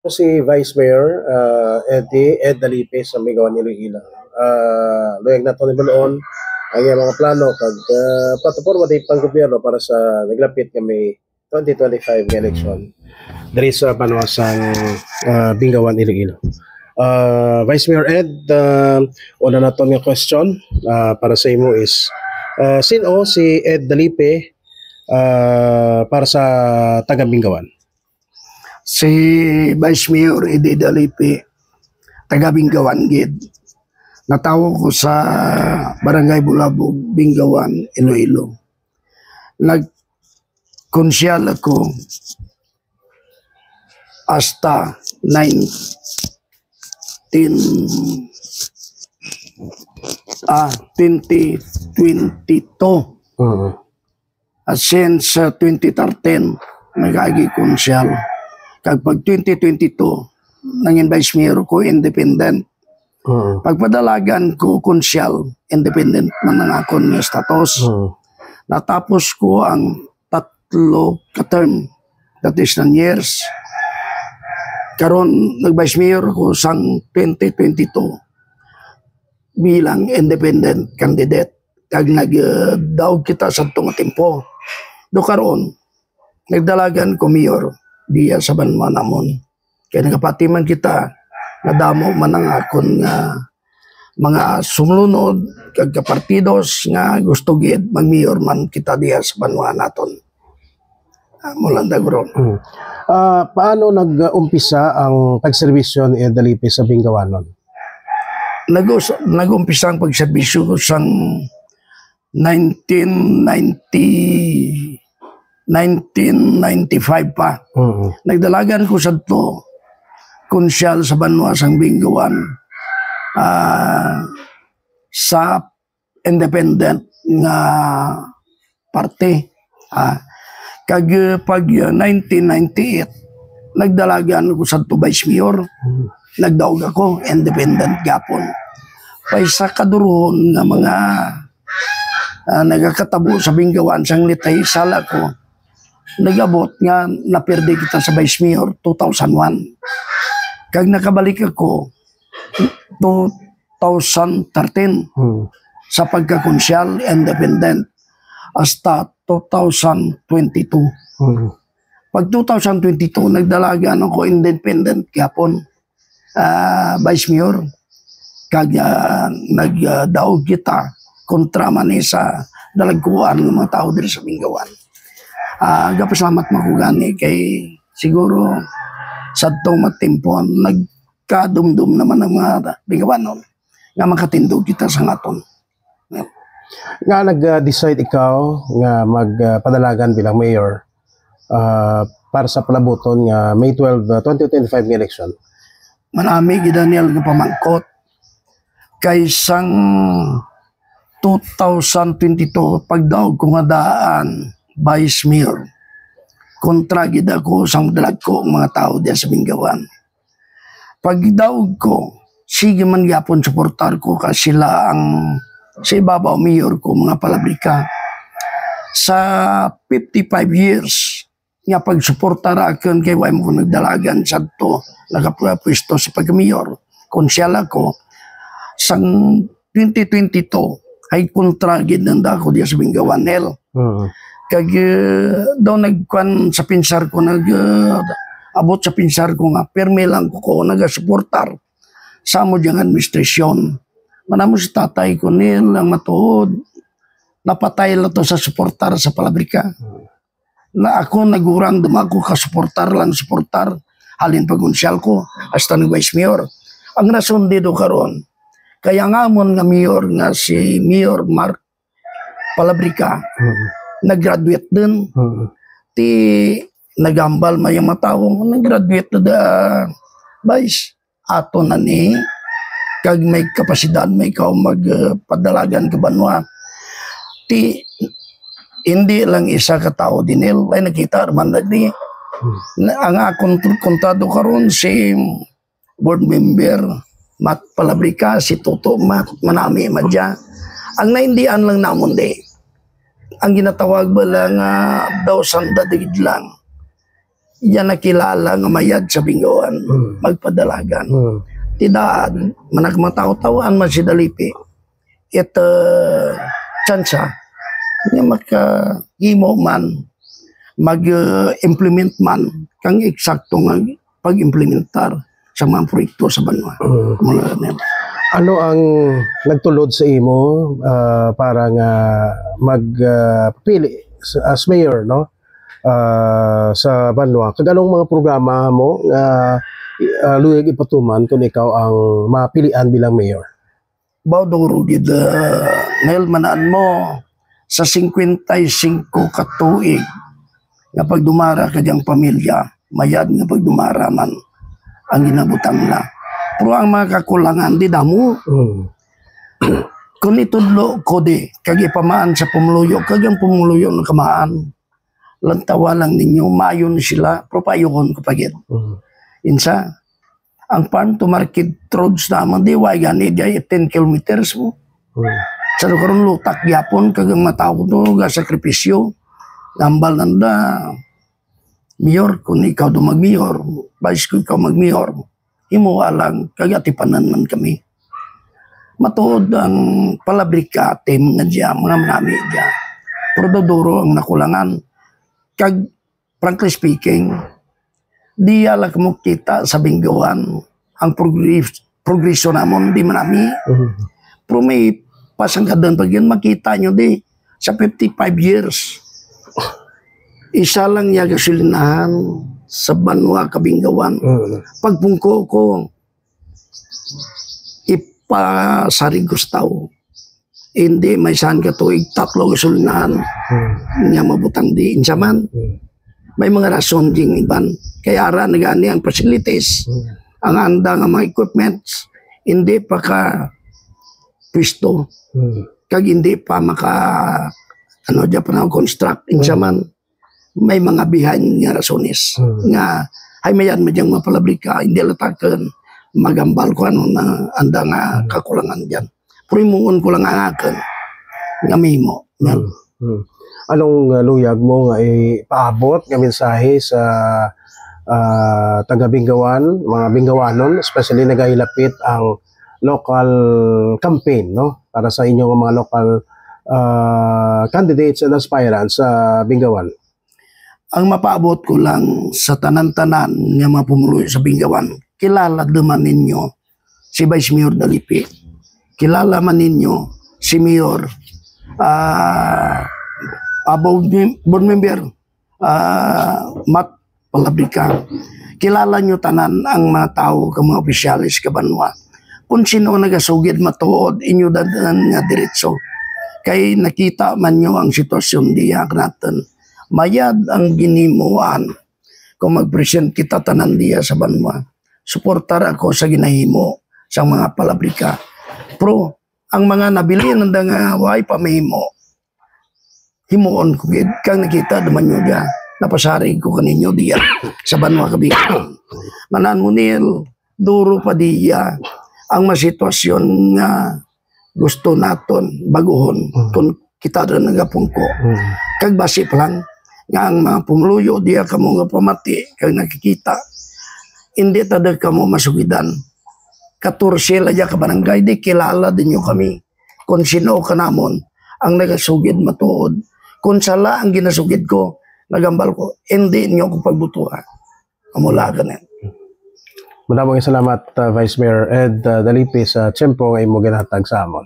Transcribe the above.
Si Vice Mayor Ed Dalipe sa Migawan Iloilo. Luyag na to ni Balon ang iyang mga plano kag plataporma di pang gobyerno para sa naglapit kami 2025 nga election diri sa Panuasang Bingawan Iloilo. Vice Mayor Ed, una na to nga question para sa imo is sino si Ed Dalipe para sa taga Bingawan? Si Vice Mayor Ed Dalipe, taga Bingawan gid. Natawo ko sa Barangay Bulabog, Bingawan, Iloilo. Nagkonsyal ako hasta 2022. At since 2013, nag-agi konsyal. Pag 2022, nanging Vice Mayor ko, independent. Pagpadalagan ko konsyal, independent man ang akong status. Natapos ko ang 3 ka-term, that is 9 years. Karon nag-Vice Mayor ko sang 2022 bilang independent candidate. Kag nagdaog kita sa itong tempo. Do karon nagdalagan ko mayor diya sa Banwa namon. Kaya nagapatiman kita nadamo man ang akon mga sumlunod kag kapartidos nga gusto gid mag-mayor man kita diya sa Banwa naton. Mulang daguro. Paano nag-umpisa ang pagserbisyo ni Ed Dalipe sa Bingawanon? Nag-umpisa ang pagserbisyo ko sang 1995 pa. Nagdalagan ko sa to konsyal sa Banwa sang Bingawan sa independent nga parte. Kag pag 1998 nagdalagan ko sa to Vice Mayor. Nagdaog ako independent gapon. Paysa kaduruhon nga mga nagakatabo sa Bingawan sang litay sala ko. Nagabot nga naperde kita sa Vice Mayor 2001. Kag nakabalik ako 2013 sa pagkakonsyal independent hasta 2022. Pag 2022 nagdalagan ako independent gapon Vice Mayor. Kag nagdaog kita kontra man sa dalagkuan ng mga tao diri sa Bingawan. Gapasalamat makugani kay siguro sa itong matimpon, nagkadumdum naman ang mga Bingawanon nga makatindog kita sa ngaton. Nga nag-decide ikaw nga magpadalagan bilang mayor para sa palabuton nga May 12, 2025 nga election? Manami gid Daniel nga pamangkot kay sang 2022 pagdaog ko nga daan Vice Mayor. Kontra gid ako sang dalag ko mga tao diya sa Bingawan. Pagdaog ko, sige man gyapon suportar ko kasi sila ang sa ibabaw mayor ko mga palabrika. Sa 55 years nga pagsuportar akon kay way mo nagdalagan sa to nagapwesto sa pagmayor. Konsyal ako sang 2022 ay kontra gid nang dako diya sa Bingawan nel. Kag daw nagkuan sa pinsar ko abot sa pinsar ko nga perme lang ko nagasuportar sa mo diyang administrasyon. Manamo si tatay ko nil ang matuod napatay lang to sa suportar sa palabrika. Na ako nagurang dumako ka suportar halin pagunsyal ko hasta ni Vice Mayor. Ang rason dito karon kaya nga mon nga mayor nga si Mayor Mark Palabrika nag-graduate din. Ti nagambal may mga tao nag-graduate na Vice. Ato na ni kag may kapasidad may ikaw magpadalagan ka Banwa. Ti hindi lang isa ka tao dinil ay nakita man ni ang akong kontado karon si board member Mat Palabrika, si Toto Mat Manami Madya. Ang naindian lang namon ang ginatawag ba lang daw sanda digid lang Yan nakilala nga mayad sa Bingawan, magpadalagan. Tidaan, managmataw-tawan man si Dalipi. Ito, tsansa, nga makahimo man, mag-implement man, kang eksakto nga pag-implementar sa mga proyekto sa banwa. Ano ang nagtulod sa imo para nga magpili as mayor, no? Sa banwa, kag anong mga programa mo nga luyag ipatuman kung ikaw ang mapilian bilang mayor? Baudoro gid Nel manaan mo sa 55 ka tuig nga pagdumara ka diyang pamilya, mayad nga pagdumara man ang ginabutang na. Pero ang mga kakulangan di damo. Kung itudlo ko di kag ipamaan sa pumuluyo, kag ang pumuluyo na kamaan lantawa lang ninyo, mayon sila, pero payuhon ko pagit. Insa, ang farm to market roads naman, di way gani, di 10 kilometers mo. Sa karon lutak yapon, kagang matao to, sakripisyo, gambal nanda, mayor, kung ikaw do mag-mayor, vice ko ikaw mag-mayor, imo alang, kagatipanan man kami. Matuod ang palabrika, team nga diya, mga manami diya. Pero dodoro ang nakulangan. Kag, frankly speaking, di ala mo kita sa Bingawan ang progresyo namon di manami. Pero may pasangkadan pag yun, makita nyo di sa 55 years. Isa lang yung gasolinahan sa Banwa, Kabingawan. Pagpungko ko, ipasarig gustaw. Hindi, may saan ka tuig, 3 gasolinahan. Nga mabutang di insaman. May mga rason ding iban. Kaya ara nagani ang facilities. Ang anda nga mga equipments, hindi pa ka pwisto. Kag hindi pa maka diya pa na construct. Insaman, may mga behind nga rasones. Nga, ay mayan madyang mapalabrika, hindi latakan, magambal ko na anda nga kakulangan dyan. Pero imungon ko lang ang akin, nga mimo. Anong luyag mo nga ipaabot nga mensahe sa taga Bingawan, mga Bingawanon, especially nagahilapit ang local campaign, no? Para sa inyong mga local candidates and aspirants sa Bingawan. Ang mapaabot ko lang sa tanan-tanan nga mga pumuloy sa Bingawan, kilala naman ninyo si Vice Mayor Dalipi. Kilala man ninyo si Mayor board member Matt Palabrika. Kilala nyo tanan ang mga tao ka mga opisyalis ka Banwa. Kung sino nagasugid matuod inyo dadan nga diretso. Kay nakita man nyo ang sitwasyon diya natin. Mayad ang ginimuan kung mag-present kita tanan diya sa Banwa. Suportar ako sa ginahimo sa mga palabrika. Pero ang mga nabili ng nga way pamahimo, himuon ko gid kang nakita naman nyo diya. Napasarig ko kaninyo diya sa Banwa Kabingawan. Manan mo nil, duro pa diya ang masitwasyon nga gusto naton baguhon kung kita rin nagapungko. Kag basi pa lang nga ang mga pumuluyo diya kamo nga pamati kag nakikita hindi tada kamo masugidan. 14 laja ka barangay di kilala din nyo kami kung sino ka namon ang nagasugid matuod. Kung sala ang ginasugid ko, nagambal ko, hindi nyo ko pagbutuhan. Amula ka na. Maraming salamat, Vice Mayor Ed Dalipi, sa tiyempo nga imo ginhatag sa amon.